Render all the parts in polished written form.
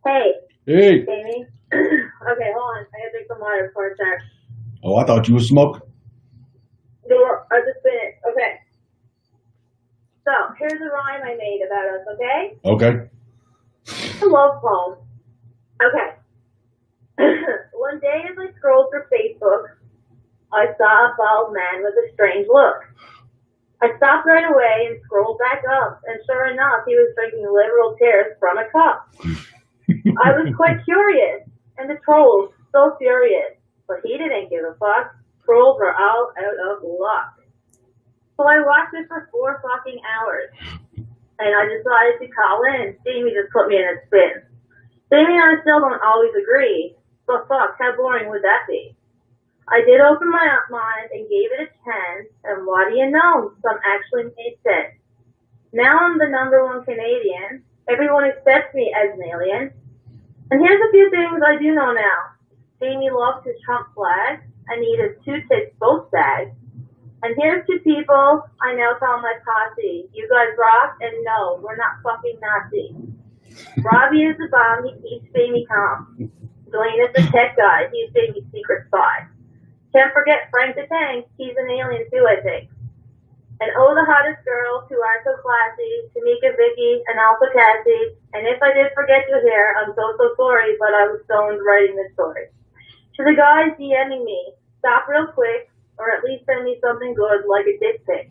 Hey. Hey. Jamie. Okay, hold on. I gotta drink some water before I start. Oh, I thought you were smoking. I just finished. Okay. So, here's a rhyme I made about us, okay? Okay. A love poem. Okay. One day as I scrolled through Facebook, I saw a bald man with a strange look. I stopped right away and scrolled back up, and sure enough, he was drinking literal tears from a cup. I was quite curious, and the trolls so furious, but he didn't give a fuck. Trolls were all out of luck. So I watched it for 4 fucking hours, and I decided to call in. Jamie just put me in a spin. Jamie and I still don't always agree, but fuck, how boring would that be? I did open my mind and gave it a 10, and what do you know? Some actually made sense. Now I'm the #1 Canadian. Everyone accepts me as an alien. And here's a few things I do know now. Jamie loves his Trump flag. Anita's 2 tits both sags. And here's 2 people I now call my posse. You guys rock, and no, we're not fucking Nazis. Robbie is the bomb, he keeps Jamie calm. Dwayne is the tech guy, he's Jamie's secret spy. Can't forget Frank the Tank, he's an alien too, I think. And oh, the hottest girls who are so classy, Tamika, Vicky, and Alpha Cassie. And if I did forget you here, I'm so sorry, but I was stoned writing this story. To the guys DMing me, stop real quick, or at least send me something good like a dick pic.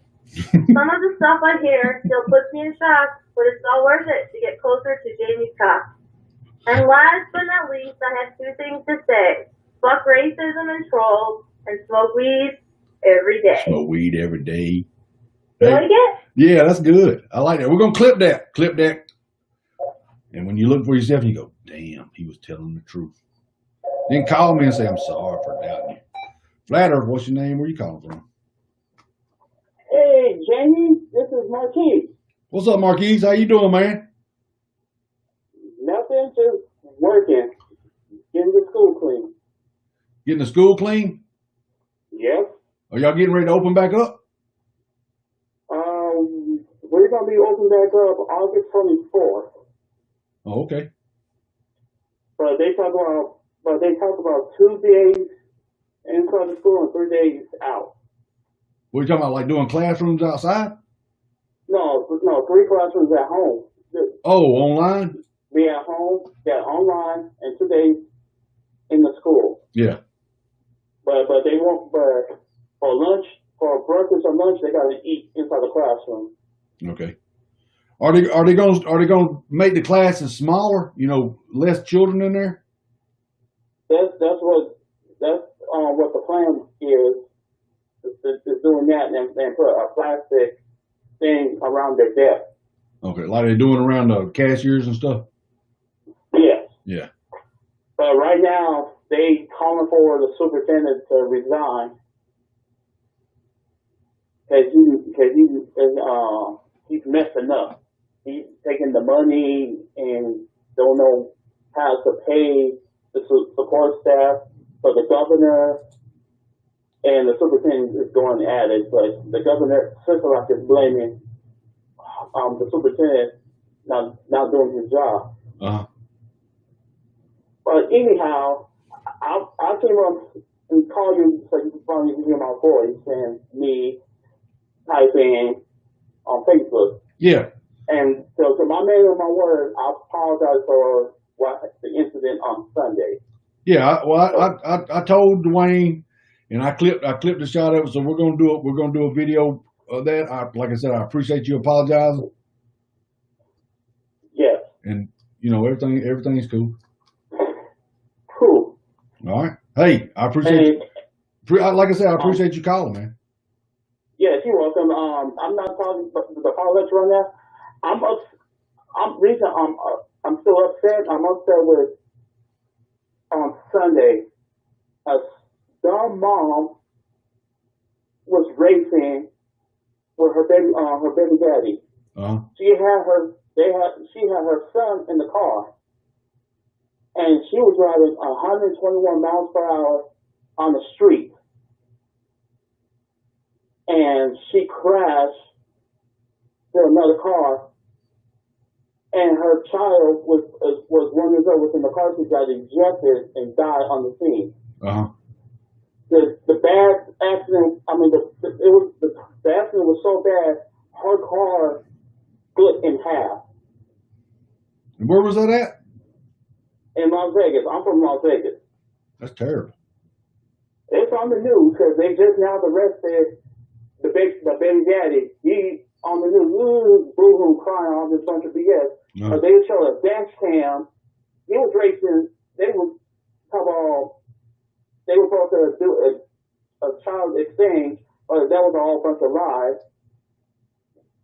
Some of the stuff I hear still puts me in shock, but it's all worth it to get closer to Jamie's cock. And last but not least, I have 2 things to say. Fuck racism and trolls, and smoke weed every day. Smoke weed every day. You like it? Yeah, that's good. I like that. We're going to clip that. Clip that. And when you look for yourself, you go, damn, he was telling the truth. Then call me and say, I'm sorry for doubting you. FlatEarth, what's your name? Where you calling from? Hey, Jamie, this is Maquis. What's up, Maquis? How you doing, man? Nothing, just working. Getting the school clean. Getting the school clean? Yes. Are y'all getting ready to open back up? We're going to be open back up August 24th. Oh, okay. But they talk about 2 days inside the school and 3 days out. What are you talking about, like doing classrooms outside? No, 3 classrooms at home. Oh, online? Be at home, online, and 2 days in the school. Yeah. But they won't. But for lunch, for breakfast or lunch, they got to eat inside the classroom. Okay. Are they gonna make the classes smaller? You know, less children in there. That's what the plan is doing that and put a plastic thing around their desk. Okay, like they're doing around the cashiers and stuff. Yes. Yeah. But right now they calling for the superintendent to resign because he's messing up. He's taking the money and don't know how to pay the support staff for the governor, and the superintendent is going at it, but the governor, Sisolak, is blaming the superintendent not doing his job. Uh-huh. But anyhow, I came up and called you so you can finally hear my voice and me typing on Facebook. Yeah. And so to my man of my word, I apologize for the incident on Sunday. Yeah. I told Dwayne, and I clipped the shot of it. So we're gonna do a video of that. Like I said, I appreciate you apologizing. Yes. And you know everything's cool. Cool. All right. Hey, I appreciate you. Like I said, I appreciate you calling, man. Yes, you're welcome. I'm not talking the apology right now. I'm still upset. I'm upset with on Sunday. A dumb mom was racing with her baby daddy. Uh-huh. She had her son in the car, and she was driving 121 miles per hour on the street, and she crashed to another car, and her child was 1 year old, was in the car seat, got ejected and died on the scene. The bad accident. I mean, the accident was so bad, her car split in half. And where was that at? In Las Vegas. I'm from Las Vegas. That's terrible. It's on the news because they just now arrested the baby daddy. He on the news, boo-hoo, crying, all this bunch of BS. They showed a dash cam. He was racing. They were supposed to do a child exchange, but that was a whole bunch of lies.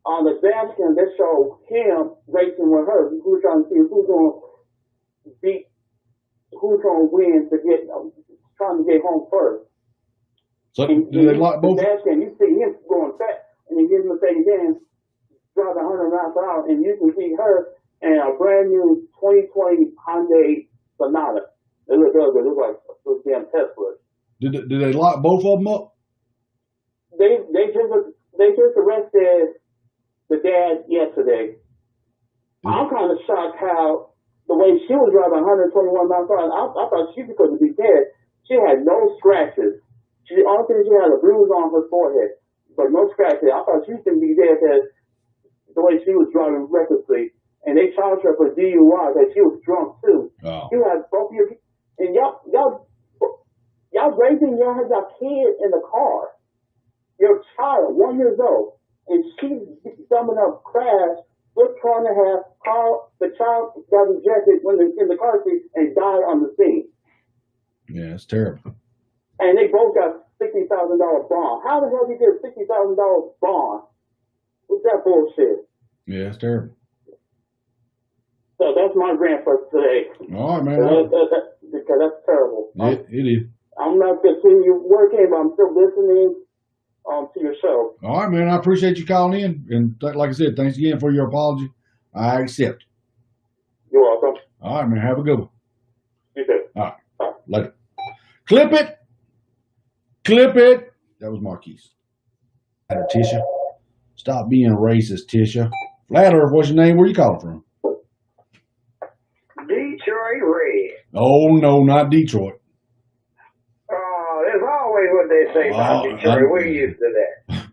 On the dash cam, they showed him racing with her. He was trying to see who's going to win to get, trying to get home first. So did they lock both? The dash cam, you see him going fast, and he gives him a thing again, driving 100 miles per hour, and you can see her in a brand new 2020 Hyundai Sonata. It looked good. It looked like those damn Teslas. Did they lock both of them up? They just arrested the dad yesterday. I'm kind of shocked how the way she was driving 121 miles per hour. I thought she was going to be dead. She had no scratches. The only thing, she had a bruise on her forehead, but no scratches. I thought she was going to be dead because the way she was driving recklessly. And they charged her for DUI that she was drunk too. Oh. You had both of your, and y'all raising your kid in the car. Your child, 1 year old, and she's dumb enough crash, split car and a half, the child got ejected in the car seat and died on the scene. Yeah, it's terrible. And they both got $60,000 bond. How the hell did you get a $60,000 bond? What's that bullshit? Yeah, it's terrible. So that's my rant for today. All right, man. Because that's terrible. It is. I'm not continue working, but I'm still listening to your show. All right, man. I appreciate you calling in. And like I said, thanks again for your apology. I accept. You're welcome. All right, man. Have a good one. You too. All right. Bye. Later. Clip it. Clip it. That was Maquis. Tisha. Stop being racist, Tisha. FlatEarth, what's your name? Where you calling from? Detroit Red. Oh, no, not Detroit. Oh, that's always what they say about Detroit. We're used to that.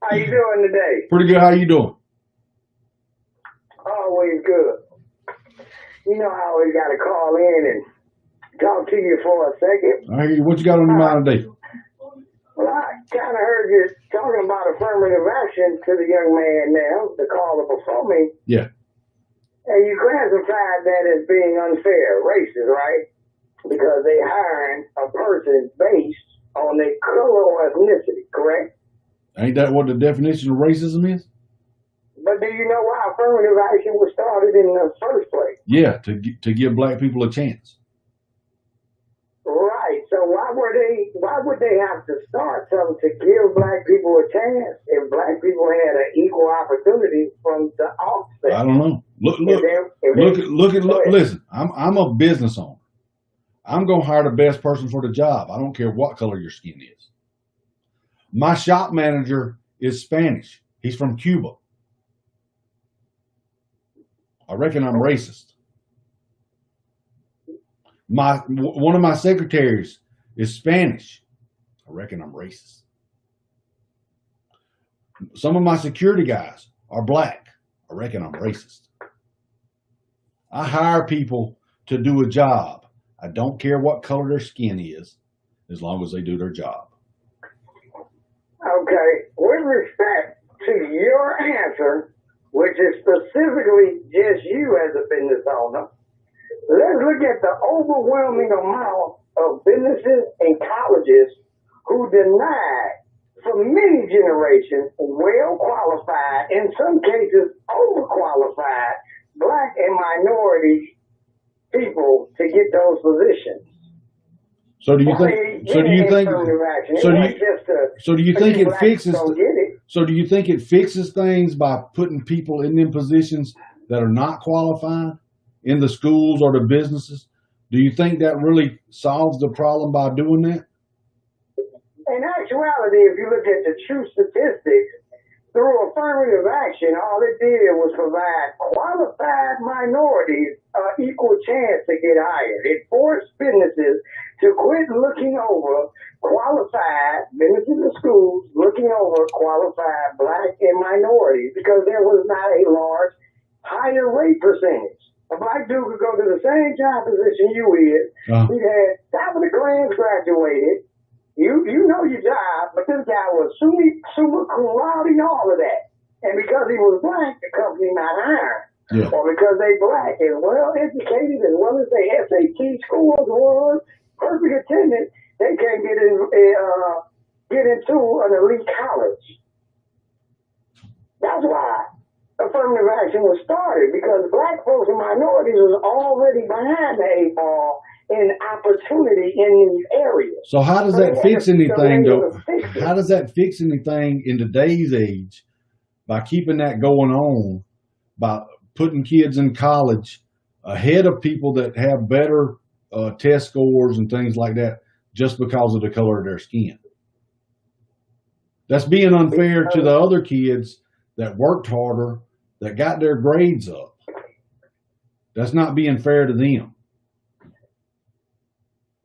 How you doing today? Pretty good. How you doing? Always good. You know, I always got to call in and talk to you for a second. I hear you. What you got on your mind today? Well, I kind of heard you talking about affirmative action to the young man now, the caller before me. Yeah. And you classified that as being unfair, racist, right? Because they hiring a person based on their color or ethnicity, correct? Ain't that what the definition of racism is? But do you know why affirmative action was started in the first place? Yeah, to give black people a chance. Right. So why would they have to start something to give black people a chance if black people had an equal opportunity from the offset? I don't know. Listen, I'm a business owner. I'm going to hire the best person for the job. I don't care what color your skin is. My shop manager is Spanish. He's from Cuba. I reckon I'm racist. One of my secretaries is Spanish. I reckon I'm racist. Some of my security guys are black. I reckon I'm racist. I hire people to do a job. I don't care what color their skin is, as long as they do their job. Okay. With respect to your answer, which is specifically just you as a business owner, let's look at the overwhelming amount of businesses and colleges who denied for many generations well-qualified, in some cases overqualified, black and minority people to get those positions. So do you think? So do you think? So do you think it fixes? So do you think it fixes things by putting people in them positions that are not qualified in the schools or the businesses? Do you think that really solves the problem by doing that? In actuality, if you look at the true statistics, through affirmative action, all it did was provide qualified minorities an equal chance to get hired. It forced businesses to quit looking over qualified, businesses and schools looking over qualified black and minorities because there was not a large higher rate percentage. A black dude could go to the same job position you is. He had half of the class graduated. You know your job, but this guy was summa cum laude and all of that. And because he was black, the company not hiring. Yeah. Or because they black and well educated as well as their SAT scores was, perfect attendance, they can't get into an elite college. That's why affirmative action was started, because black folks and minorities was already behind the eight ball in opportunity in these areas. So how does that fix anything, though? How does that fix anything in today's age by keeping that going on, by putting kids in college ahead of people that have better test scores and things like that just because of the color of their skin? That's being unfair to the other kids that worked harder, that got their grades up. That's not being fair to them.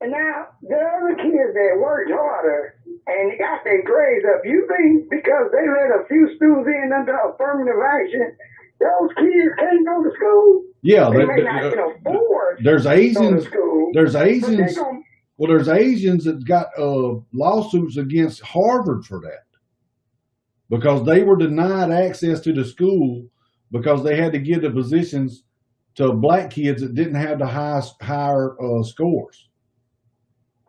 And now, the other kids that worked harder and got their grades up, you think because they let a few students in under affirmative action, those kids can't go to school? Yeah, they may not can afford there's Asians. to go to school. There's Asians. Well, there's Asians that got lawsuits against Harvard for that because they were denied access to the school because they had to give the positions to black kids that didn't have the highest scores.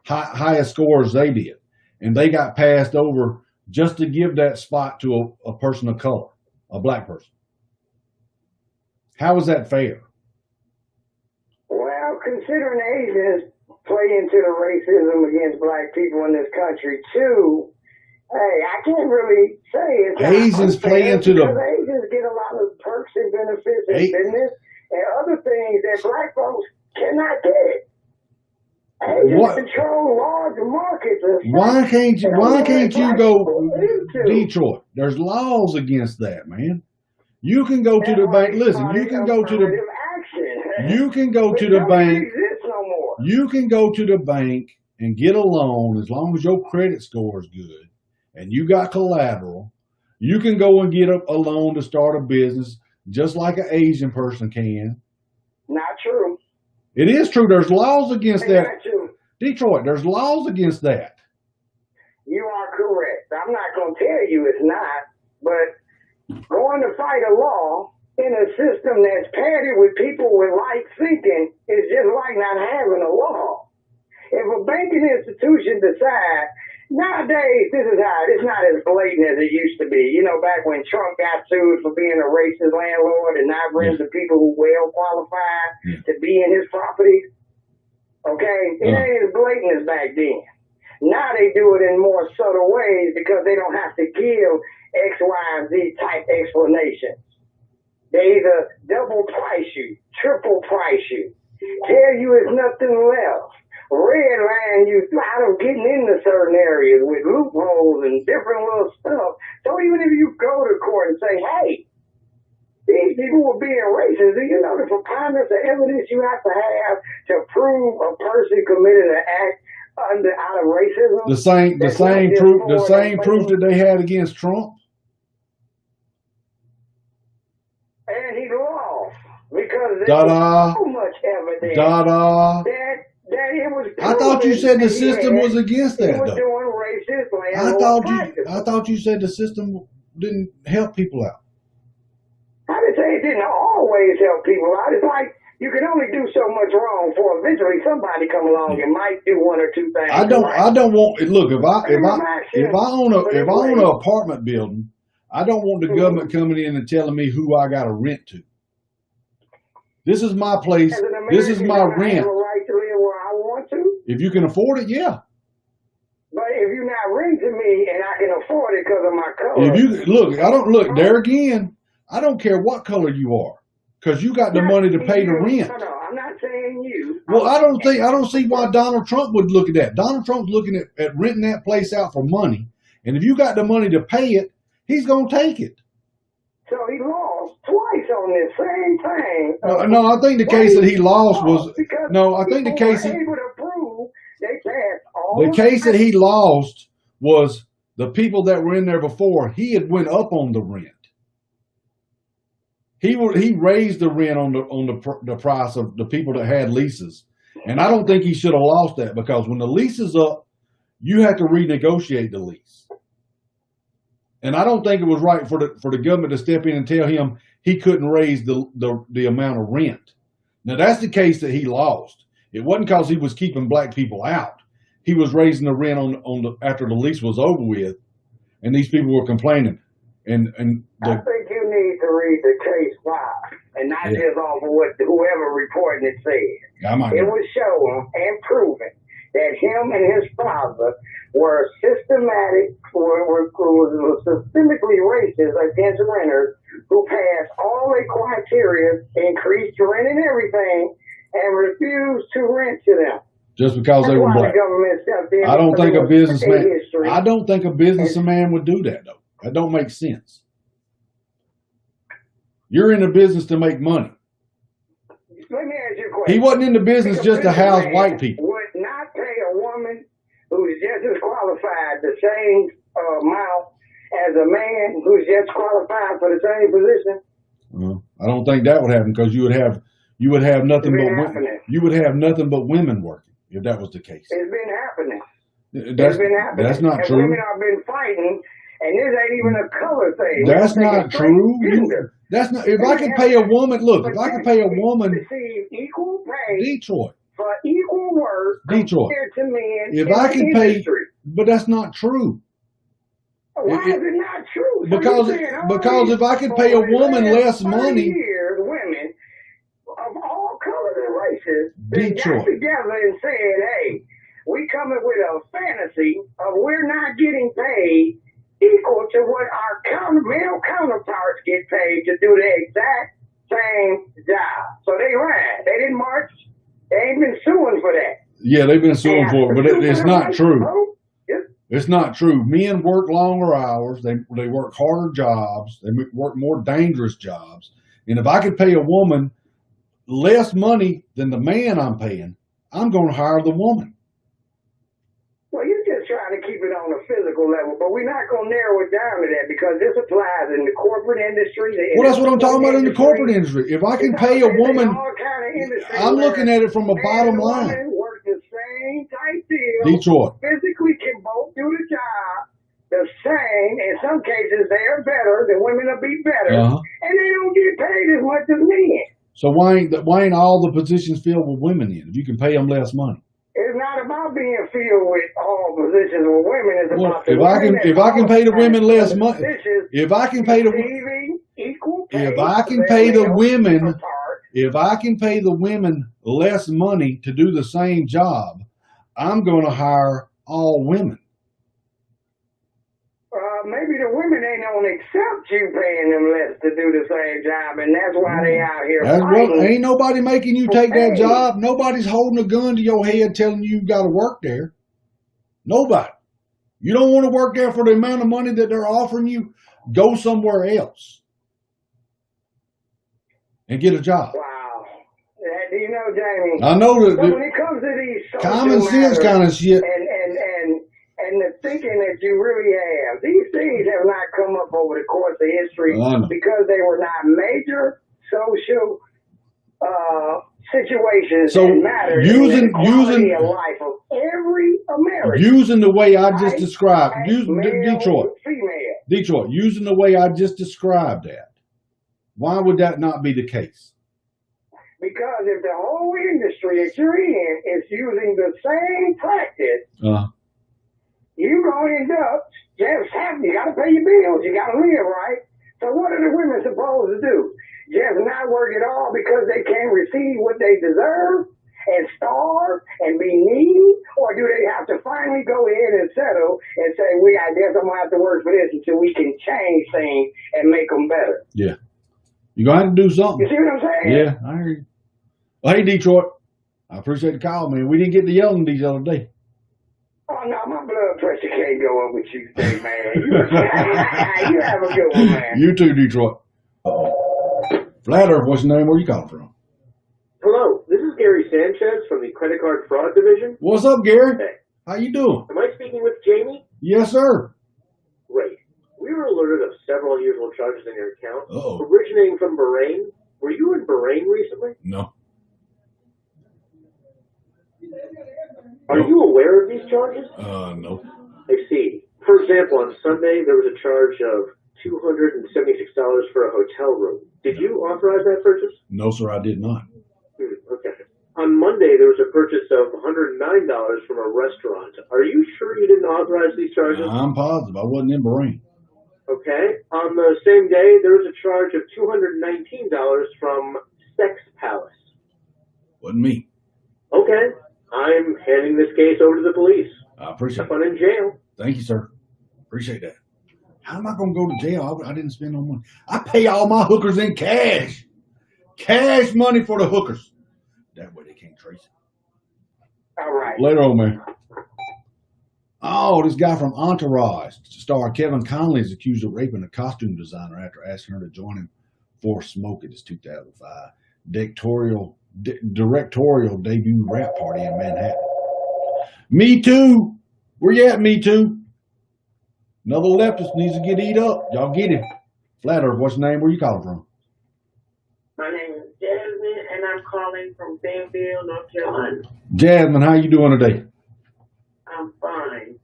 Highest scores they did, and they got passed over just to give that spot to a person of color, a black person. How is that fair? Well, considering Asians play into the racism against black people in this country too, hey, I can't really say it's Asians play into the. Asians get a lot of perks and benefits in business and other things that black folks cannot get. What? Control large markets. Why can't you go Detroit? There's laws against that, man. You can go to the bank. Listen, you can go to the. You can go to the bank. You can go to the bank and get a loan as long as your credit score is good and you got collateral. You can go and get a loan to start a business just like an Asian person can. Not true. It is true. There's laws against that. Detroit, there's laws against that. You are correct. I'm not going to tell you it's not, but going to fight a law in a system that's padded with people with light thinking is just like not having a law. If a banking institution decides, nowadays, this is how, it's not as blatant as it used to be. You know, back when Trump got sued for being a racist landlord and not bring the people who well qualified to be in his property. Okay? It ain't as blatant as back then. Now they do it in more subtle ways because they don't have to give X, Y, and Z type explanations. They either double price you, triple price you, tell you it's nothing left, redline you out of getting into certain areas with loopholes and different little stuff. So even if you go to court and say, hey, these people were being racist, do you know the preponderance of evidence you have to prove a person committed an act out of racism? The same proof that they had against Trump. And he lost because there was so much evidence that it was. I thought you said the system was against that. Was doing racist landlord practices. I thought you said the system didn't help people out. I didn't say it didn't always help people out. It's like you can only do so much wrong for eventually somebody come along and might do one or two things. I don't want. Look, if I own an apartment building, I don't want the government coming in and telling me who I got to rent to. This is my place. This is my rent. I have a right to live where I want to. If you can afford it, yeah. But if you're not renting me and I can afford it because of my color. If you there again. I don't care what color you are, because you got the money to pay the rent. No, I'm not saying you. Well, I don't see why Donald Trump would look at that. Donald Trump's looking at renting that place out for money. And if you got the money to pay it, he's going to take it. So he lost twice on this same thing. No, I think the case that he lost was, because no, I think the case, able to prove they passed all the case that he lost was the people that were in there before. He had went up on the rent. He raised the rent on the price of the people that had leases. And I don't think he should have lost that, because when the lease is up, you have to renegotiate the lease. And I don't think it was right for the government to step in and tell him he couldn't raise the amount of rent. Now that's the case that he lost. It wasn't because he was keeping black people out. He was raising the rent after the lease was over with, and these people were complaining. I think you need to read the case file and not just off of what whoever reporting it said. It was shown and proven that him and his father were systemically racist against renters who passed all their criteria, increased rent and everything, and refused to rent to them. Just because they were black. I don't think a businessman would do that, though. That don't make sense. You're in the business to make money. Let me ask you a question. He wasn't in the business just to house white people. Would not pay a woman who's just as qualified the same amount as a man who's just qualified for the same position? I don't think that would happen, because you would have nothing but women working if that was the case. It's been happening. That's not true. Women have been fighting, and this ain't even a color thing. That's not true. That's not. If I could pay a woman, look. If I could pay a woman, receive equal pay, Detroit, for equal work, compared to men. If I could pay, but that's not true. Why is it not true? Because if I could pay a woman less money, women of all colors and races, they got together and said, "Hey, we coming with a fantasy of we're not getting paid equal to what our male counterparts get paid to do the exact same job." So they ran. They didn't march. They ain't been suing for that. Yeah, they've been suing for it, but it's not true. It's not true. Men work longer hours. They work harder jobs. They work more dangerous jobs. And if I could pay a woman less money than the man I'm paying, I'm going to hire the woman. Well, you're just trying to keep it on a physical level, but we're not going to narrow it down to that, because this applies in the corporate industry. Well, that's what I'm talking about in the corporate industry. If I can pay a woman, I'm looking at it from a bottom line. Work the same type deal. Detroit. Physically can both do the job the same. In some cases, they are better. The women will be better, and they don't get paid as much as men. So why ain't all the positions filled with women then, if you can pay them less money? It's not about being filled with all positions with women. It's about if I can pay the women less money, if I can pay the women less money to do the same job, I'm going to hire all women. Maybe the women ain't gonna accept you paying them less to do the same job, and that's why they out here fighting. Ain't nobody making you take that job. Nobody's holding a gun to your head telling you got to work there. Nobody. You don't want to work there for the amount of money that they're offering you, go somewhere else and get a job. Wow. You know, Jamie, I know that when it comes to these common sense kind of shit, and the thinking that you really have, these things have not come up over the course of history because they were not major social situations that mattered in the quality of life of every American. Using the way I just described, Detroit, using the way I just described that, why would that not be the case? Because if the whole industry that you're in is using the same practice, you're going to end up just having, you got to pay your bills, you got to live, right? So what are the women supposed to do? Just not work at all because they can't receive what they deserve and starve and be needy? Or do they have to finally go ahead and settle and say, I guess I'm going to have to work for this until we can change things and make them better? Yeah. You're going to have to do something. You see what I'm saying? Yeah, I hear you. Well, hey, Detroit, I appreciate the call, man. We didn't get to yelling at each other today. Oh, no, my blood pressure can't go up with you today, man. You have a good one, man. You too, Detroit. Flat Earth, what's your name? Where you calling from? Hello, this is Gary Sanchez from the Credit Card Fraud Division. What's up, Gary? Hey, How you doing? am I speaking with Jamie? Yes, sir. Great. We were alerted of several unusual charges in your account, Uh-oh. originating from Bahrain. Were you in Bahrain recently? No. Are you aware of these charges? No. I see. For example, on Sunday, there was a charge of $276 for a hotel room. Did you authorize that purchase? No, sir, I did not. Okay. On Monday, there was a purchase of $109 from a restaurant. Are you sure you didn't authorize these charges? I'm positive. I wasn't in Bahrain. Okay. On the same day, there was a charge of $219 from Sex Palace. Wasn't me. Okay. I'm handing this case over to the police. I appreciate Have fun it. in jail. Thank you, sir. Appreciate that. How am I going to go to jail? I didn't spend no money. I pay all my hookers in cash. Cash money for the hookers. That way they can't trace it. All right. Later on, man. Oh, this guy from Entourage, star Kevin Conley, is accused of raping a costume designer after asking her to join him for Smoke at his 2005 directorial debut rap party in Manhattan. Me Too. Where you at, Me Too? Another leftist needs to get eat up. Y'all get him. Flat Earth, what's your name? Where you calling from? My name is Jasmine, and I'm calling from Danville, North Carolina. Jasmine, how you doing today? I'm fine.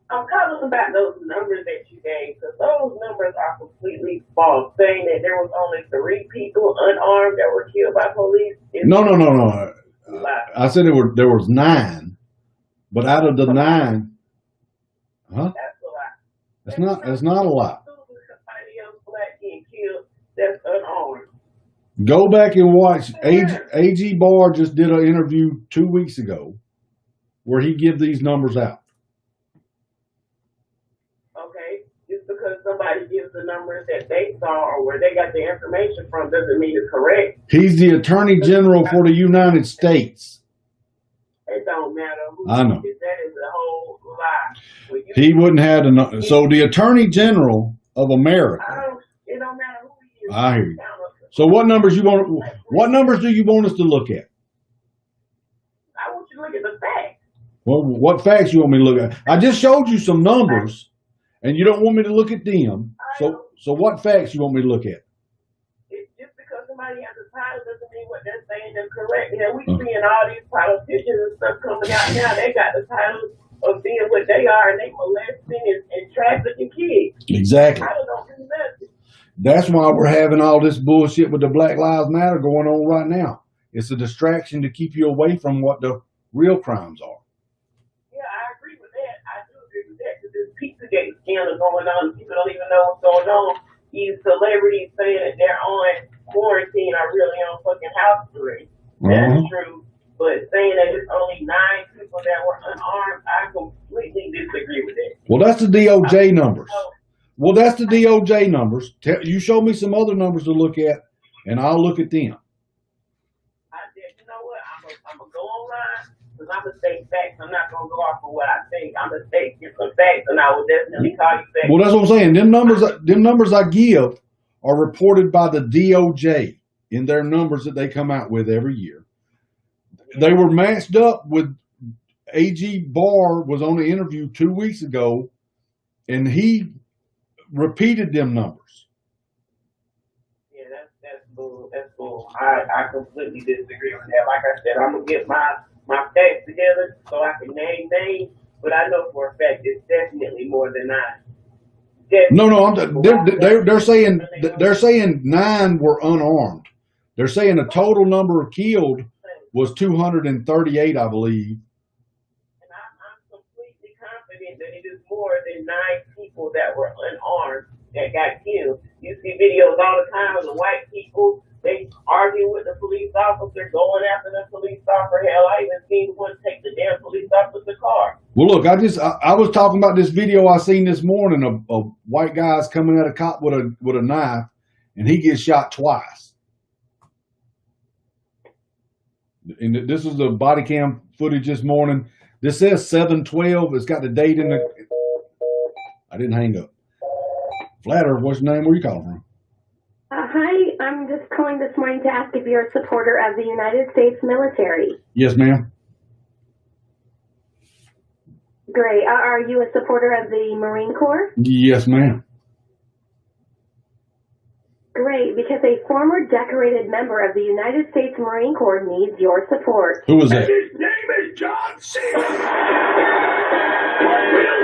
I'm calling about those numbers that you gave, because those numbers are completely false, saying that there was only 3 people unarmed that were killed by police. No. I said there was 9, but out of the 9, huh? That's a lot. That's not a lot. Somebody else black getting killed that's unarmed. Go back and watch. A.G. Barr just did an interview 2 weeks ago where he give these numbers out. Okay, just because somebody gives the numbers that they saw or where they got the information from doesn't mean it's correct. He's the Attorney General for the United States. It don't matter who I know. that is a whole lie. He wouldn't have to. So the Attorney General of America. It don't matter who he is. I hear you. So what numbers you want? What numbers do you want us to look at? I want you to look at the facts. Well, what facts you want me to look at? I just showed you some numbers, and you don't want me to look at them. So what facts you want me to look at? It's just because somebody has a title doesn't mean what they're saying is correct. You know, we seeing all these politicians and stuff coming out now. They got the title of being what they are, and they molesting and trafficking kids. Exactly. I don't do nothing. That's why we're having all this bullshit with the Black Lives Matter going on right now. It's a distraction to keep you away from what the real crimes are. Yeah, I agree with that. I do agree with that because this Pizzagate scandal going on. People don't even know what's going on. These celebrities saying that they're on quarantine are really on fucking house arrest. That's true. But saying that it's only 9 people that were unarmed, I completely disagree with that. Well, that's the DOJ numbers. Well, that's the DOJ numbers. You show me some other numbers to look at, and I'll look at them. You know what? I'm going to go online because I'm going to state facts. I'm not going to go off of what I think. I'm going to state some facts, and I will definitely call you back. Well, that's what I'm saying. Them numbers I give are reported by the DOJ in their numbers that they come out with every year. They were matched up with A.G. Barr was on an interview 2 weeks ago, and he repeated them numbers. Yeah, that's bull. That's bull. I completely disagree with that. Like I said, I'm gonna get my facts together so I can name names, but I know for a fact it's definitely more than 9. No, they're saying 9 were unarmed. They're saying the total number of killed was 238, I believe. And I'm completely confident that it is more than 9 people that were unarmed that got killed. You see videos all the time of the white people, they argue with the police officer, going after the police officer. Hell, I even seen one take the damn police officer's car. Well, look, I was talking about this video I seen this morning of white guys coming at a cop with a knife, and he gets shot twice. And this is the body cam footage this morning. This says 7/12. It's got the date in the. I didn't hang up. Flat Earth, what's your name? Where you calling from? Hi, I'm just calling this morning to ask if you're a supporter of the United States military. Yes, ma'am. Great. Are you a supporter of the Marine Corps? Yes, ma'am. Great, because a former decorated member of the United States Marine Corps needs your support. Who was that? His name is John Cena. Will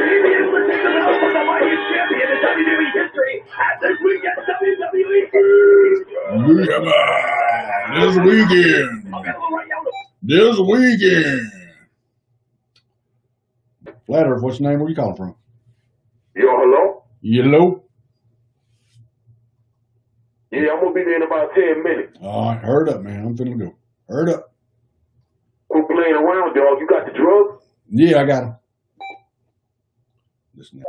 he be able to take the belt from the mightiest champion in WWE history at this weekend's WWE? Yeah, man. This weekend. This weekend. Flat Earth, what's your name? Where you calling from? Yo, hello? Yellow. Yeah, I'm gonna be there in about 10 minutes. All right, hurry up, man. I'm finna go. Hurry up. Quit playing around, dog. You got the drugs? Yeah, I got him. Listen.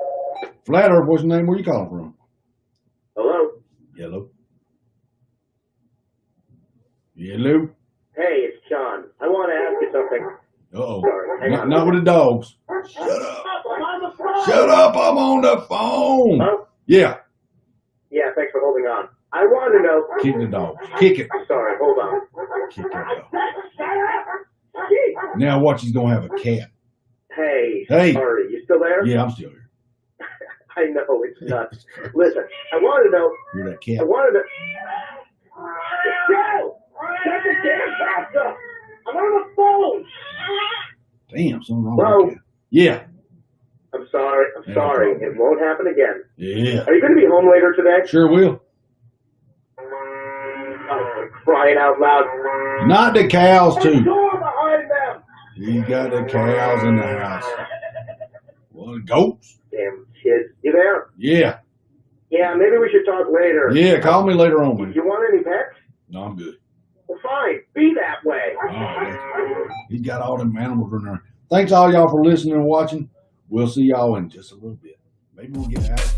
Flat Earth, what's your name? Where you calling from? Hello? Yellow. Yellow. Hey, it's John. I want to ask you something. Uh-oh. Sorry, hang on. Not with the dogs. Shut up. Shut up. I'm on the phone. Oh, Yeah. yeah, thanks for holding on. I want to know. Kick the dog. Kick it. Sorry, hold on. Kick that dog. Now watch, he's going to have a cat. Hey, Hey. sorry, you still there? Yeah, I'm still here. I know, it's nuts. Listen, I want to know. You're that I cat. wanted to. Joe! Shut the damn mouth up! I'm on the phone! Damn, something wrong Hello? with that cat. Yeah. I'm sorry, I'm Yeah, sorry. no problem. It won't happen again. Yeah. Are you going to be home later today? Sure will. Oh, crying out loud. Not the cows, too. Door behind them! He's got the cows in the house. Well, the goats? Damn kids. You there? Yeah. Yeah, maybe we should talk later. Yeah, call me later on, man. You want any pets? No, I'm good. Well, fine. Be that way. He's got all them animals in there. Thanks all y'all for listening and watching. We'll see y'all in just a little bit. Maybe we'll get out.